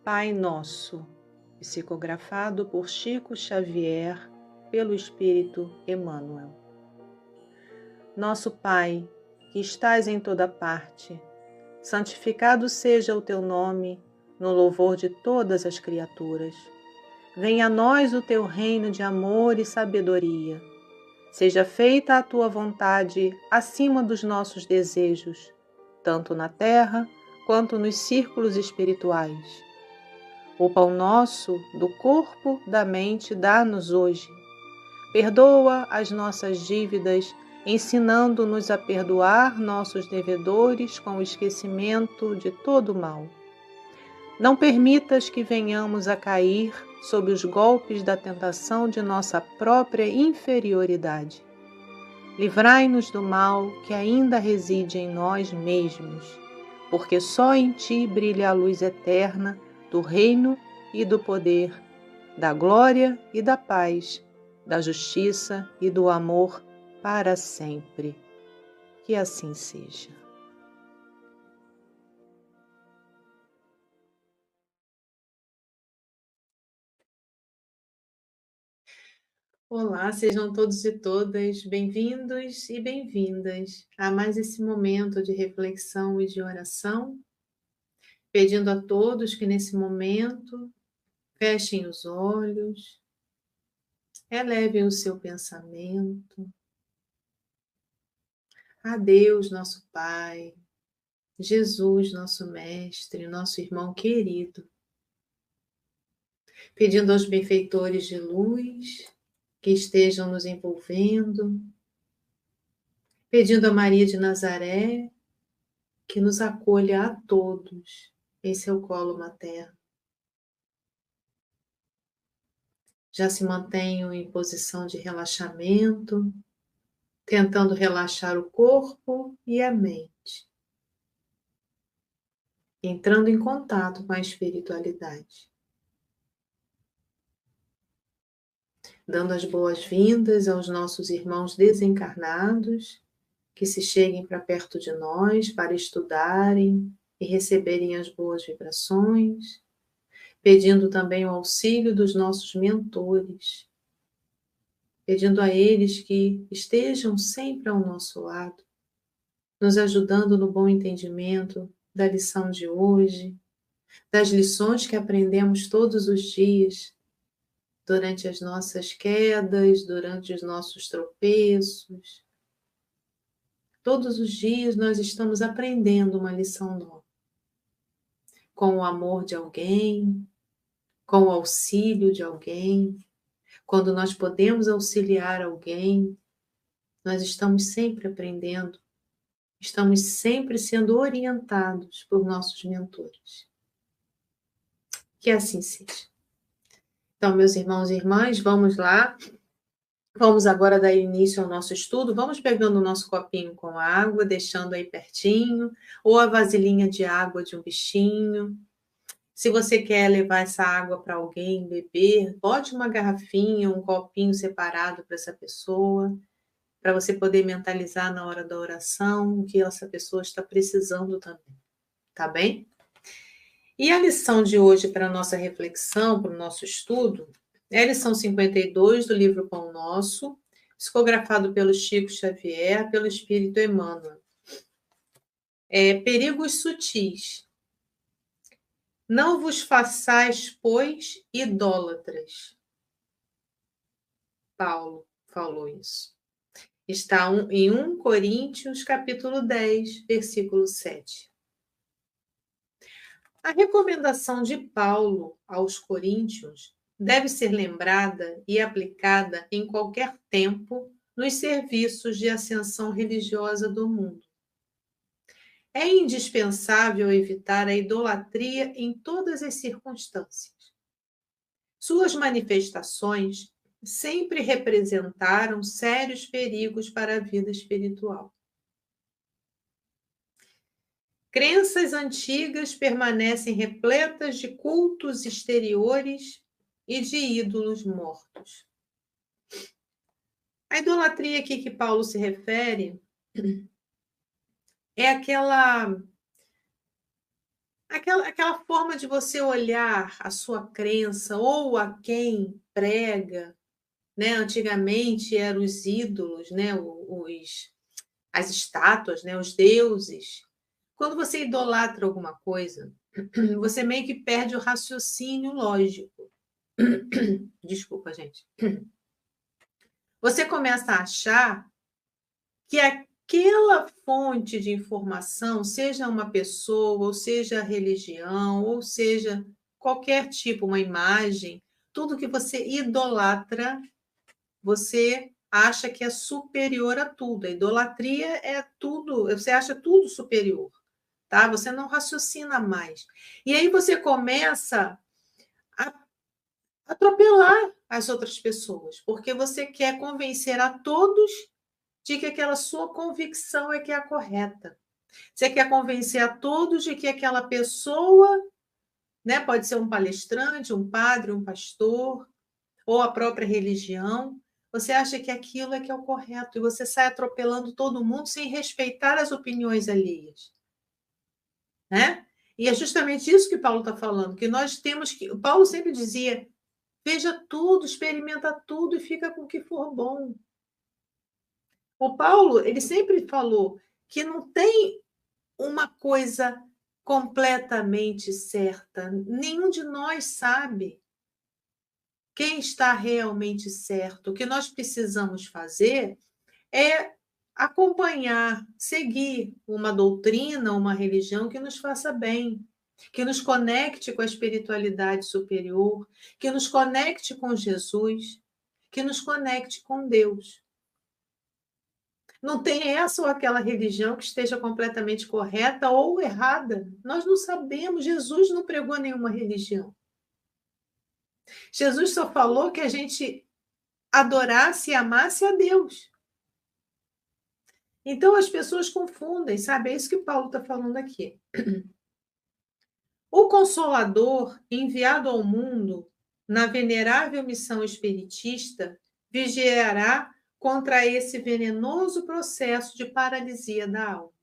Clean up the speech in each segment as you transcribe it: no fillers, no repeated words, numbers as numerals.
Pai Nosso, psicografado por Chico Xavier, pelo Espírito Emmanuel. Nosso Pai, que estás em toda parte, santificado seja o teu nome, no louvor de todas as criaturas. Venha a nós o teu reino de amor e sabedoria. Seja feita a tua vontade acima dos nossos desejos, tanto na terra quanto nos círculos espirituais. O pão nosso, do corpo, da mente, dá-nos hoje. Perdoa as nossas dívidas, ensinando-nos a perdoar nossos devedores com o esquecimento de todo mal. Não permitas que venhamos a cair sob os golpes da tentação de nossa própria inferioridade. Livrai-nos do mal que ainda reside em nós mesmos, porque só em ti brilha a luz eterna do reino e do poder, da glória e da paz, da justiça e do amor para sempre. Que assim seja. Olá, sejam todos e todas bem-vindos e bem-vindas a mais esse momento de reflexão e de oração, pedindo a todos que nesse momento fechem os olhos, elevem o seu pensamento a Deus, nosso Pai, Jesus, nosso Mestre, nosso irmão querido, pedindo aos benfeitores de luz que estejam nos envolvendo, pedindo a Maria de Nazaré que nos acolha a todos em seu colo materno. Já se mantenham em posição de relaxamento, tentando relaxar o corpo e a mente, entrando em contato com a espiritualidade. Dando as boas-vindas aos nossos irmãos desencarnados, que se cheguem para perto de nós para estudarem e receberem as boas vibrações, pedindo também o auxílio dos nossos mentores, pedindo a eles que estejam sempre ao nosso lado, nos ajudando no bom entendimento da lição de hoje, das lições que aprendemos todos os dias, durante as nossas quedas, durante os nossos tropeços. Todos os dias nós estamos aprendendo uma lição nova. Com o amor de alguém, com o auxílio de alguém. Quando nós podemos auxiliar alguém, nós estamos sempre aprendendo, estamos sempre sendo orientados por nossos mentores. Que assim seja. Então, meus irmãos e irmãs, vamos lá. Vamos agora dar início ao nosso estudo. Vamos pegando o nosso copinho com água, deixando aí pertinho, ou a vasilhinha de água de um bichinho. Se você quer levar essa água para alguém beber, bote uma garrafinha, um copinho separado para essa pessoa, para você poder mentalizar na hora da oração o que essa pessoa está precisando também. Tá bem? E a lição de hoje para a nossa reflexão, para o nosso estudo, é a lição 52 do livro Pão Nosso, psicografado pelo Chico Xavier, pelo Espírito Emmanuel. Perigos sutis. Não vos façais, pois, idólatras. Paulo falou isso. Está em 1 Coríntios, capítulo 10, versículo 7. A recomendação de Paulo aos coríntios deve ser lembrada e aplicada em qualquer tempo nos serviços de ascensão religiosa do mundo. É indispensável evitar a idolatria em todas as circunstâncias. Suas manifestações sempre representaram sérios perigos para a vida espiritual. Crenças antigas permanecem repletas de cultos exteriores e de ídolos mortos. A idolatria aqui que Paulo se refere é aquela aquela forma de você olhar a sua crença ou a quem prega, né, antigamente eram os ídolos, né, os as estátuas, né, os deuses. Quando você idolatra alguma coisa, você meio que perde o raciocínio lógico. Desculpa, gente. Você começa a achar que aquela fonte de informação, seja uma pessoa, ou seja religião, ou seja qualquer tipo, uma imagem, tudo que você idolatra, você acha que é superior a tudo. A idolatria é tudo, você acha tudo superior, tá? Você não raciocina mais. E aí você começa a atropelar as outras pessoas, porque você quer convencer a todos de que aquela sua convicção é que é a correta. Você quer convencer a todos de que aquela pessoa, né, pode ser um palestrante, um padre, um pastor, ou a própria religião, você acha que aquilo é que é o correto, e você sai atropelando todo mundo sem respeitar as opiniões alheias, né? E é justamente isso que Paulo está falando, que nós temos que. O Paulo sempre dizia: veja tudo, experimenta tudo e fica com o que for bom. O Paulo, ele sempre falou que não tem uma coisa completamente certa. Nenhum de nós sabe quem está realmente certo. O que nós precisamos fazer é acompanhar, seguir uma doutrina, uma religião que nos faça bem, que nos conecte com a espiritualidade superior, que nos conecte com Jesus, que nos conecte com Deus. Não tem essa ou aquela religião que esteja completamente correta ou errada. Nós não sabemos. Jesus não pregou nenhuma religião. Jesus só falou que a gente adorasse e amasse a Deus. Então as pessoas confundem, sabe? É isso que Paulo está falando aqui. O Consolador, enviado ao mundo na venerável missão espiritista, vigiará contra esse venenoso processo de paralisia da alma.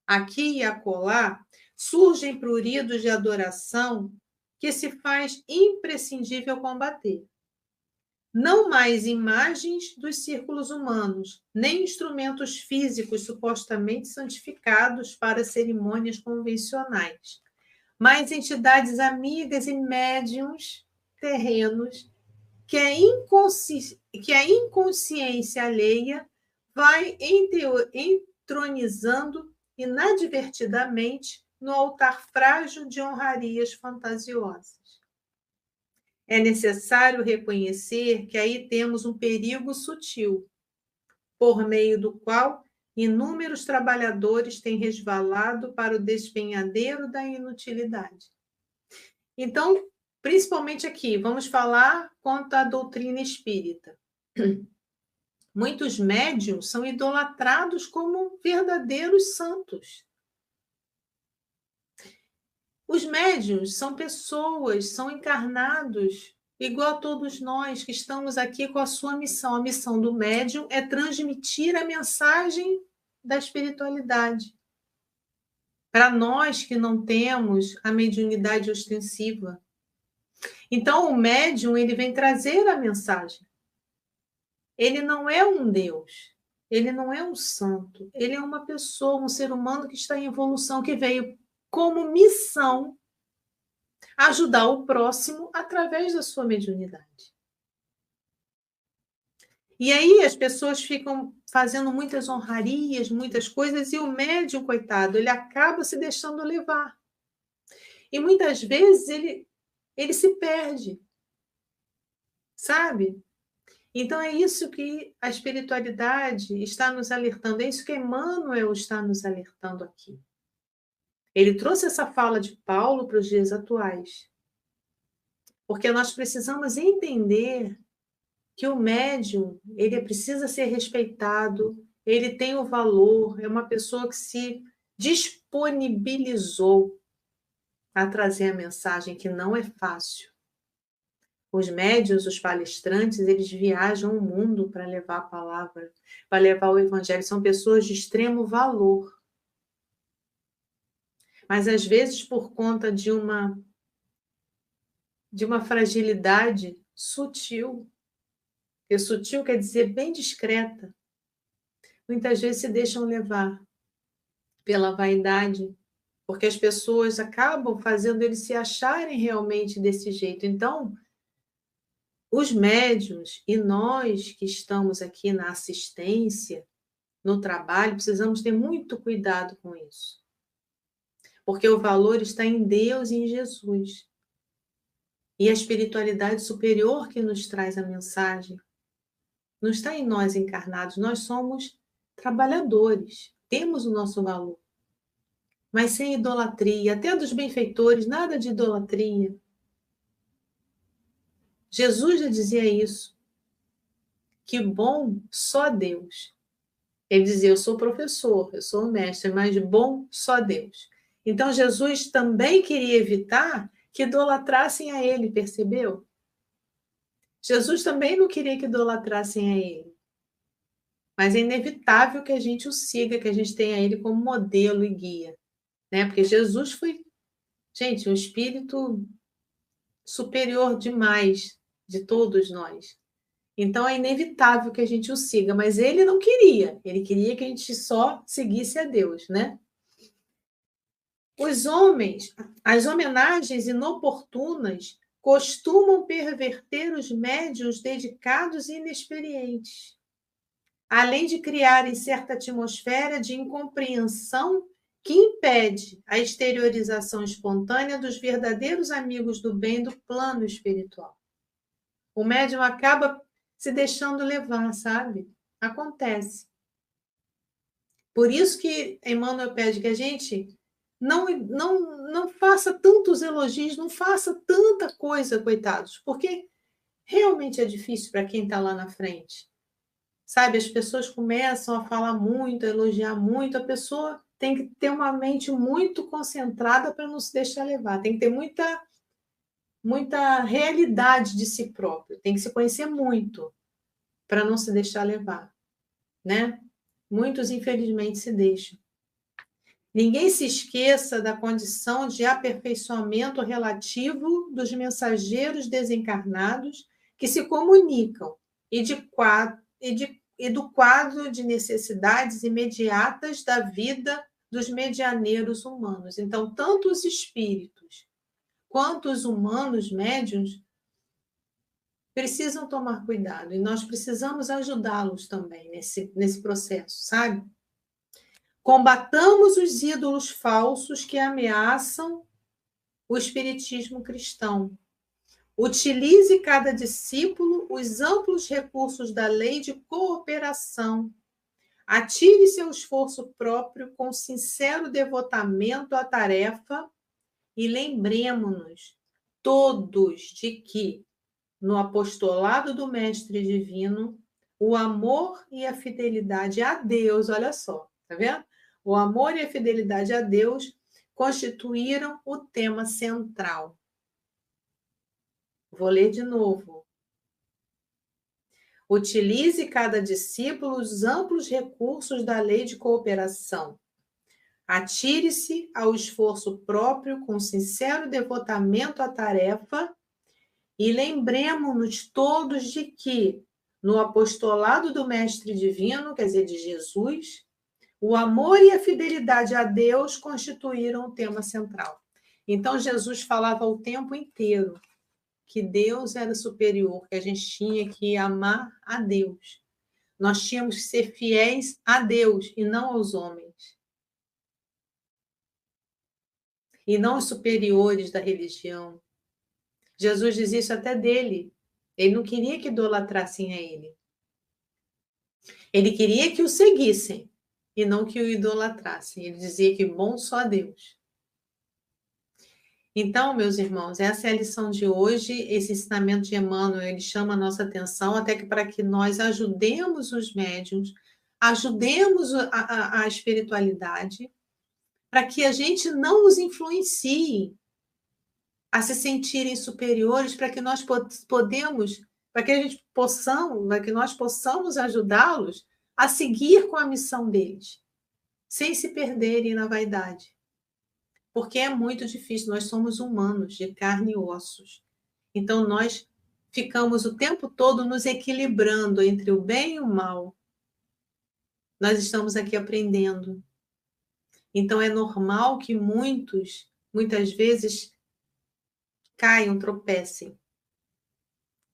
Aqui e acolá surgem pruridos de adoração que se faz imprescindível combater. Não mais imagens dos círculos humanos, nem instrumentos físicos supostamente santificados para cerimônias convencionais, mas entidades amigas e médiuns terrenos que a inconsciência alheia vai entronizando inadvertidamente no altar frágil de honrarias fantasiosas. É necessário reconhecer que aí temos um perigo sutil, por meio do qual inúmeros trabalhadores têm resvalado para o despenhadeiro da inutilidade. Então, principalmente aqui, vamos falar quanto à doutrina espírita. Muitos médiuns são idolatrados como verdadeiros santos. Os médiuns são pessoas, são encarnados, igual a todos nós que estamos aqui com a sua missão. A missão do médium é transmitir a mensagem da espiritualidade. Para nós que não temos a mediunidade ostensiva. Então, o médium, ele vem trazer a mensagem. Ele não é um Deus, ele não é um santo, ele é uma pessoa, um ser humano que está em evolução, que veio como missão ajudar o próximo através da sua mediunidade. E aí as pessoas ficam fazendo muitas honrarias, muitas coisas, e o médium, coitado, ele acaba se deixando levar. E muitas vezes ele se perde, sabe? Então é isso que a espiritualidade está nos alertando, é isso que Emmanuel está nos alertando aqui. Ele trouxe essa fala de Paulo para os dias atuais, porque nós precisamos entender que o médium, ele precisa ser respeitado, ele tem o valor, é uma pessoa que se disponibilizou a trazer a mensagem, que não é fácil. Os médiuns, os palestrantes, eles viajam o mundo para levar a palavra, para levar o evangelho. São pessoas de extremo valor. Mas às vezes por conta de uma fragilidade sutil, e sutil quer dizer bem discreta, muitas vezes se deixam levar pela vaidade, porque as pessoas acabam fazendo eles se acharem realmente desse jeito. Então, os médiuns e nós que estamos aqui na assistência, no trabalho, precisamos ter muito cuidado com isso, porque o valor está em Deus e em Jesus. E a espiritualidade superior que nos traz a mensagem não está em nós encarnados, nós somos trabalhadores, temos o nosso valor, mas sem idolatria, até dos benfeitores, nada de idolatria. Jesus já dizia isso, que bom só Deus. Ele dizia, eu sou professor, eu sou mestre, mas bom só Deus. Então Jesus também queria evitar que idolatrassem a ele, percebeu? Jesus também não queria que idolatrassem a ele. Mas é inevitável que a gente o siga, que a gente tenha ele como modelo e guia, né? Porque Jesus foi, gente, um espírito superior demais de todos nós. Então é inevitável que a gente o siga, mas ele não queria, ele queria que a gente só seguisse a Deus, né? Os homens, as homenagens inoportunas costumam perverter os médiuns dedicados e inexperientes, além de criarem certa atmosfera de incompreensão que impede a exteriorização espontânea dos verdadeiros amigos do bem do plano espiritual. O médium acaba se deixando levar, sabe? Acontece. Por isso que Emmanuel pede que a gente não faça tantos elogios, não faça tanta coisa, coitados, porque realmente é difícil para quem está lá na frente. Sabe, as pessoas começam a falar muito, a elogiar muito, a pessoa tem que ter uma mente muito concentrada para não se deixar levar, tem que ter muita realidade de si próprio, tem que se conhecer muito para não se deixar levar, né? Muitos, infelizmente, se deixam. Ninguém se esqueça da condição de aperfeiçoamento relativo dos mensageiros desencarnados que se comunicam e do quadro de necessidades imediatas da vida dos medianeiros humanos. Então, tanto os espíritos quanto os humanos médiuns precisam tomar cuidado e nós precisamos ajudá-los também nesse processo, sabe? Combatamos os ídolos falsos que ameaçam o espiritismo cristão. Utilize cada discípulo os amplos recursos da lei de cooperação. Atire seu esforço próprio com sincero devotamento à tarefa e lembremos-nos todos de que, no apostolado do Mestre Divino, o amor e a fidelidade a Deus, olha só, tá vendo? O amor e a fidelidade a Deus constituíram o tema central. Vou ler de novo. Utilize cada discípulo os amplos recursos da lei de cooperação. Atire-se ao esforço próprio com sincero devotamento à tarefa e lembremos-nos todos de que, no apostolado do Mestre Divino, quer dizer, de Jesus, o amor e a fidelidade a Deus constituíram o tema central. Então, Jesus falava o tempo inteiro que Deus era superior, que a gente tinha que amar a Deus. Nós tínhamos que ser fiéis a Deus e não aos homens. E não os superiores da religião. Jesus diz isso até dele. Ele não queria que idolatrassem a ele. Ele queria que o seguissem e não que o idolatrassem. Ele dizia que bom só Deus. Então, meus irmãos, essa é a lição de hoje. Esse ensinamento de Emmanuel, ele chama a nossa atenção até que para que nós ajudemos os médiuns, ajudemos a espiritualidade, para que a gente não os influencie a se sentirem superiores, para que nós para que nós possamos ajudá-los a seguir com a missão deles, sem se perderem na vaidade. porque é muito difícil, nós somos humanos, de carne e ossos. Então, nós ficamos o tempo todo nos equilibrando entre o bem e o mal. Nós estamos aqui aprendendo. Então, é normal que muitas vezes, caiam, tropecem.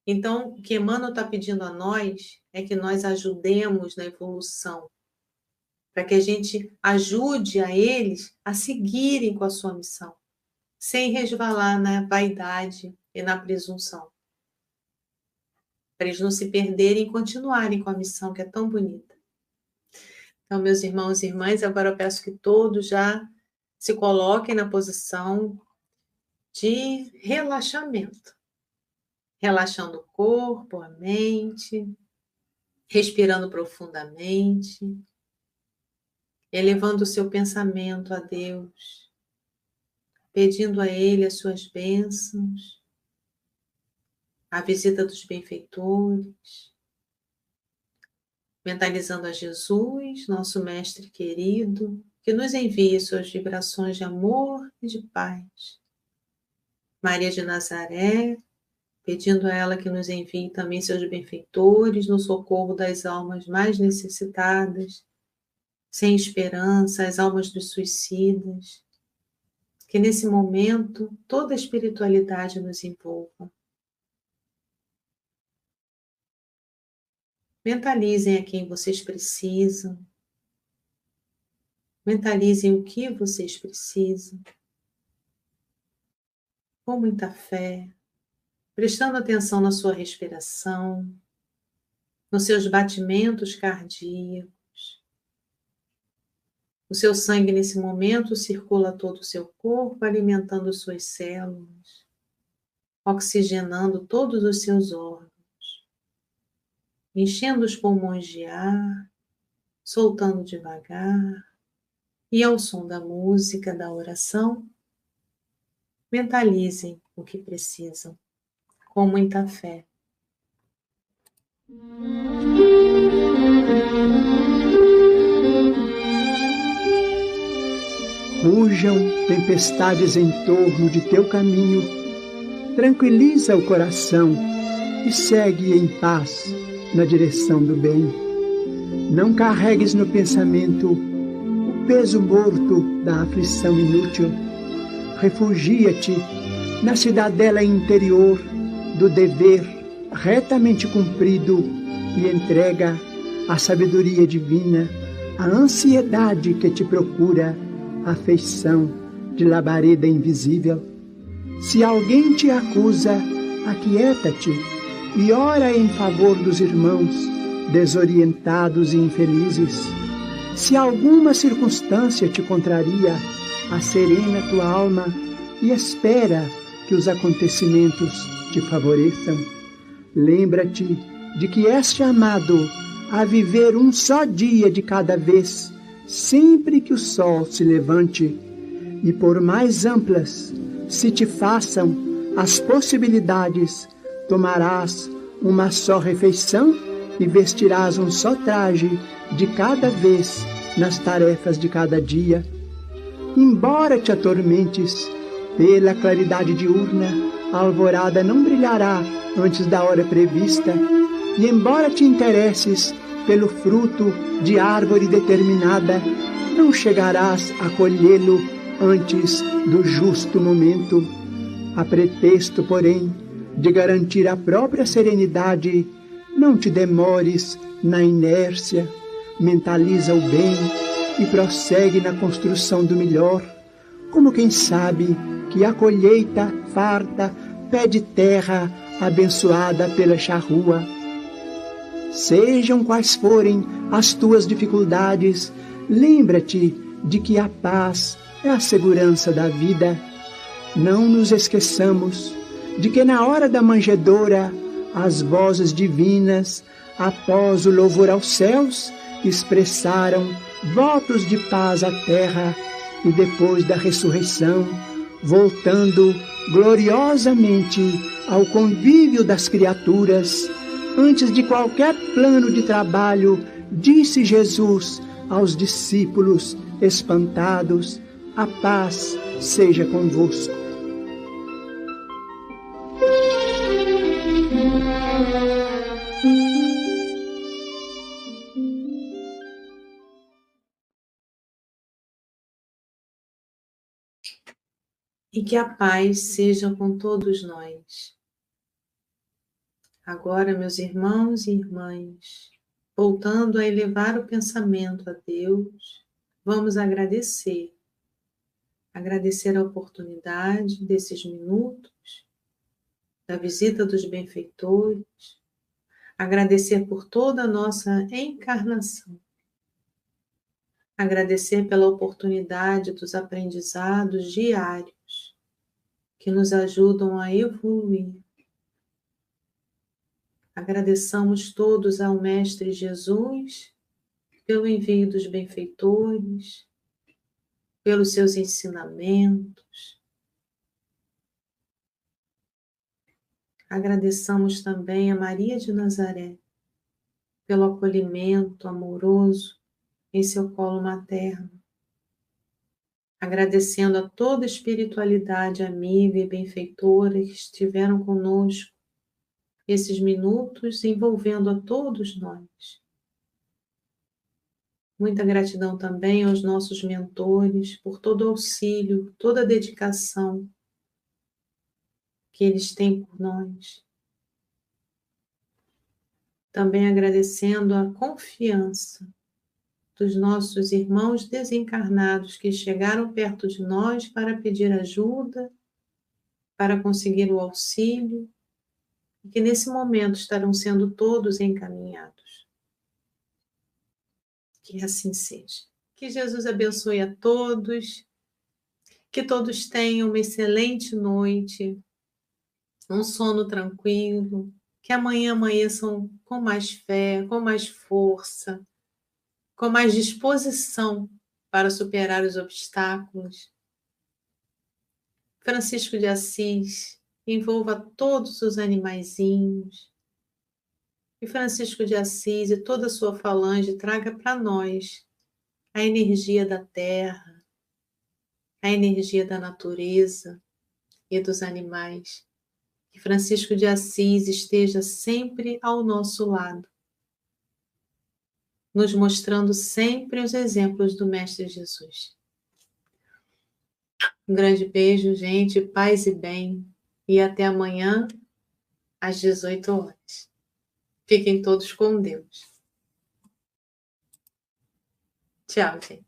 Então, o que Emmanuel está pedindo a nós é que nós ajudemos na evolução, para que a gente ajude a eles a seguirem com a sua missão, sem resvalar na vaidade e na presunção, para eles não se perderem e continuarem com a missão que é tão bonita. Então, meus irmãos e irmãs, agora eu peço que todos já se coloquem na posição de relaxamento, relaxando o corpo, a mente, respirando profundamente, elevando o seu pensamento a Deus, pedindo a Ele as suas bênçãos, a visita dos benfeitores, mentalizando a Jesus, nosso Mestre querido, que nos envie suas vibrações de amor e de paz. Maria de Nazaré, pedindo a ela que nos envie também seus benfeitores no socorro das almas mais necessitadas, sem esperança, as almas dos suicidas. Que nesse momento toda a espiritualidade nos envolva. Mentalizem a quem vocês precisam. Mentalizem o que vocês precisam. Com muita fé, prestando atenção na sua respiração, nos seus batimentos cardíacos. O seu sangue nesse momento circula todo o seu corpo, alimentando suas células, oxigenando todos os seus órgãos, enchendo os pulmões de ar, soltando devagar, e ao som da música, da oração, mentalizem o que precisam, com muita fé. Rujam tempestades em torno de teu caminho, tranquiliza o coração e segue em paz na direção do bem. Não carregues no pensamento o peso morto da aflição inútil. Refugia-te na cidadela interior do dever retamente cumprido e entrega à sabedoria divina a ansiedade que te procura, a afeição de labareda invisível. Se alguém te acusa, aquieta-te e ora em favor dos irmãos desorientados e infelizes. Se alguma circunstância te contraria, acerena tua alma e espera que os acontecimentos te favoreçam. Lembra-te de que és chamado a viver um só dia de cada vez, sempre que o sol se levante, e por mais amplas se te façam as possibilidades, tomarás uma só refeição e vestirás um só traje de cada vez nas tarefas de cada dia. Embora te atormentes pela claridade diurna, a alvorada não brilhará antes da hora prevista, e embora te interesses pelo fruto de árvore determinada, não chegarás a colhê-lo antes do justo momento. A pretexto, porém, de garantir a própria serenidade, não te demores na inércia, mentaliza o bem e prossegue na construção do melhor, como quem sabe que a colheita farta pede terra abençoada pela charrua. Sejam quais forem as tuas dificuldades, lembra-te de que a paz é a segurança da vida. Não nos esqueçamos de que na hora da manjedoura, as vozes divinas, após o louvor aos céus, expressaram votos de paz à terra, e depois da ressurreição, voltando gloriosamente ao convívio das criaturas, antes de qualquer plano de trabalho, disse Jesus aos discípulos espantados: A paz seja convosco. E que a paz seja com todos nós. Agora, meus irmãos e irmãs, voltando a elevar o pensamento a Deus, vamos agradecer. Agradecer a oportunidade desses minutos, da visita dos benfeitores, agradecer por toda a nossa encarnação, agradecer pela oportunidade dos aprendizados diários que nos ajudam a evoluir. Agradeçamos todos ao Mestre Jesus pelo envio dos benfeitores, pelos seus ensinamentos. Agradeçamos também a Maria de Nazaré pelo acolhimento amoroso em seu colo materno. Agradecendo a toda a espiritualidade amiga e benfeitora que estiveram conosco esses minutos, envolvendo a todos nós. Muita gratidão também aos nossos mentores por todo o auxílio, toda a dedicação que eles têm por nós. Também agradecendo a confiança dos nossos irmãos desencarnados que chegaram perto de nós para pedir ajuda, para conseguir o auxílio, e que nesse momento estarão sendo todos encaminhados. Que assim seja. Que Jesus abençoe a todos, que todos tenham uma excelente noite, um sono tranquilo, que amanhã amanheçam com mais fé, com mais força, com mais disposição para superar os obstáculos. Francisco de Assis envolva todos os animaizinhos. E Francisco de Assis e toda a sua falange traga para nós a energia da terra, a energia da natureza e dos animais. Que Francisco de Assis esteja sempre ao nosso lado, nos mostrando sempre os exemplos do Mestre Jesus. Um grande beijo, gente, paz e bem, e até amanhã, às 18 horas. Fiquem todos com Deus. Tchau, gente.